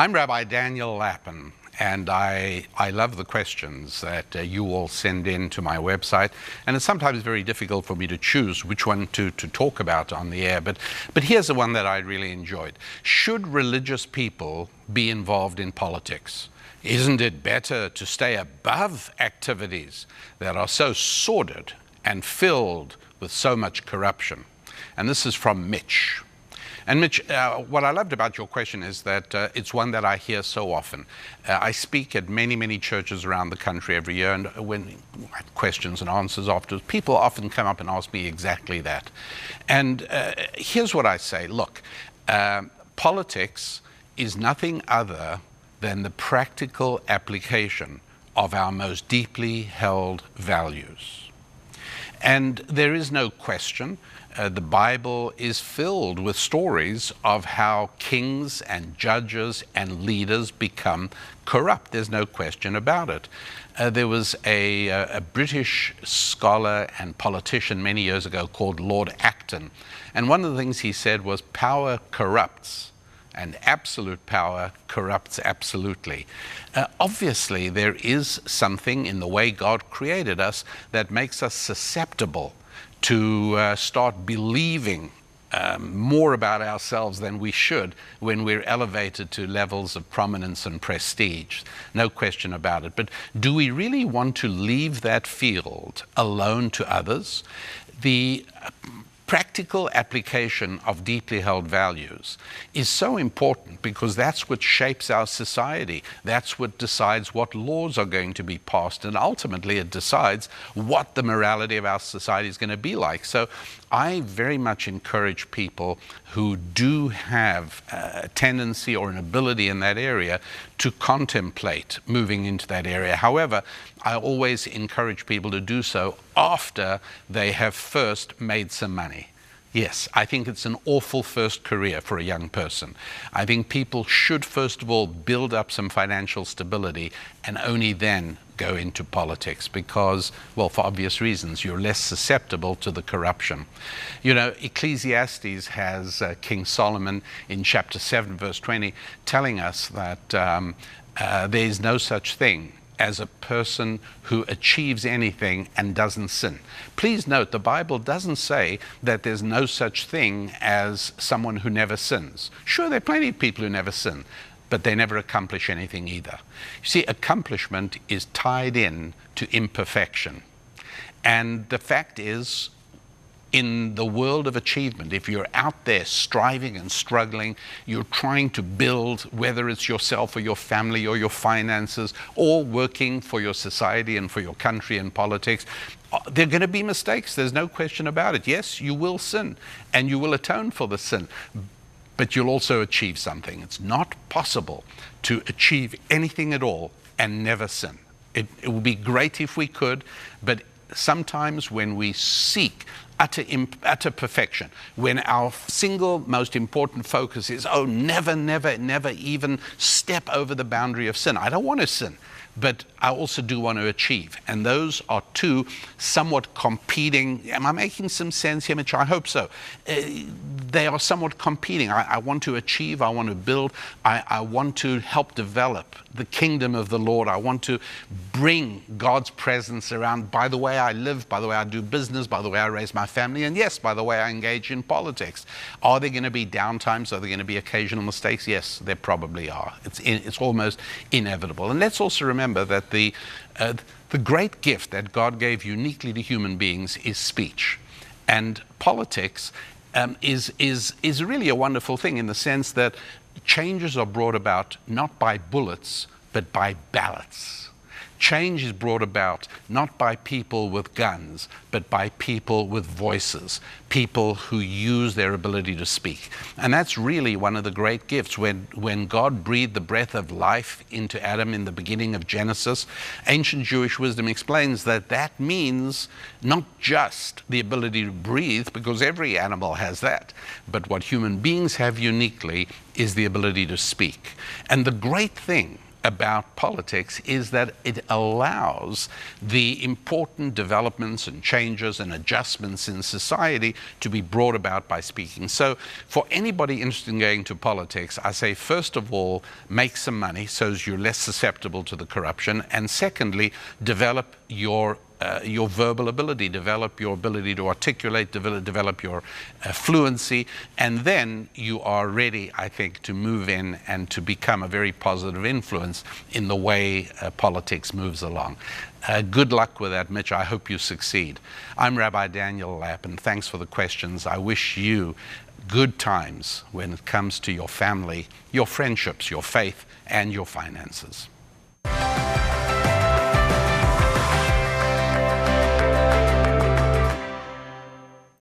I'm Rabbi Daniel Lappin, and I love the questions that you all send in to my website, and it's sometimes very difficult for me to choose which one to talk about on the air, but here's the one that I really enjoyed. Should religious people be involved in politics? Isn't it better to stay above activities that are so sordid and filled with so much corruption? And this is from Mitch. And Mitch, what I loved about your question is that it's one that I hear so often. I speak at many churches around the country every year, and when questions and answers afterwards, people often come up and ask me exactly that. And here's what I say. Look, politics is nothing other than the practical application of our most deeply held values. And there is no question, the Bible is filled with stories of how kings and judges and leaders become corrupt. There's no question about it. There was a British scholar and politician many years ago called Lord Acton. And one of the things he said was, power corrupts, and absolute power corrupts absolutely. Obviously, there is something in the way God created us that makes us susceptible to start believing more about ourselves than we should when we're elevated to levels of prominence and prestige. No question about it. But do we really want to leave that field alone to others? The practical application of deeply held values is so important because that's what shapes our society. That's what decides what laws are going to be passed, and ultimately it decides what the morality of our society is going to be like. So I very much encourage people who do have a tendency or an ability in that area to contemplate moving into that area. However, I always encourage people to do so after they have first made some money. Yes, I think it's an awful first career for a young person. I think people should first of all build up some financial stability and only then go into politics because, well, for obvious reasons, you're less susceptible to the corruption. You know, Ecclesiastes has King Solomon in chapter 7, verse 20, telling us that there is no such thing as a person who achieves anything and doesn't sin. Please note, the Bible doesn't say that there's no such thing as someone who never sins. Sure, there are plenty of people who never sin, but they never accomplish anything either. You see, accomplishment is tied in to imperfection. And the fact is, in the world of achievement, if you're out there striving and struggling, you're trying to build, whether it's yourself or your family or your finances, or working for your society and for your country and politics, there are going to be mistakes. There's no question about it. Yes, you will sin, and you will atone for the sin, but you'll also achieve something. It's not possible to achieve anything at all and never sin. It would be great if we could, but sometimes when we seek utter perfection, when our single most important focus is, oh, never even step over the boundary of sin. I don't want to sin, but I also do want to achieve. And those are two somewhat competing. Am I making some sense here, Mitch? I hope so. They are somewhat competing. I want to achieve, I want to build, I want to help develop the kingdom of the Lord. I want to bring God's presence around by the way I live, by the way I do business, by the way I raise my family, and yes, by the way I engage in politics. Are there going to be downtimes? Are there going to be occasional mistakes? Yes, there probably are. It's almost inevitable. And let's also remember that the great gift that God gave uniquely to human beings is speech. And politics is really a wonderful thing in the sense that changes are brought about not by bullets, but by ballots. Change is brought about not by people with guns, but by people with voices, people who use their ability to speak. And that's really one of the great gifts. When God breathed the breath of life into Adam in the beginning of Genesis, ancient Jewish wisdom explains that that means not just the ability to breathe, because every animal has that, but what human beings have uniquely is the ability to speak. And the great thing about politics is that it allows the important developments and changes and adjustments in society to be brought about by speaking. So for anybody interested in going into politics, I say, first of all, make some money so as you're less susceptible to the corruption. And secondly, develop your verbal ability, develop your ability to articulate, develop your fluency, and then you are ready, I think, to move in and to become a very positive influence in the way politics moves along. Good luck with that, Mitch. I hope you succeed. I'm Rabbi Daniel Lapp, and thanks for the questions. I wish you good times when it comes to your family, your friendships, your faith, and your finances.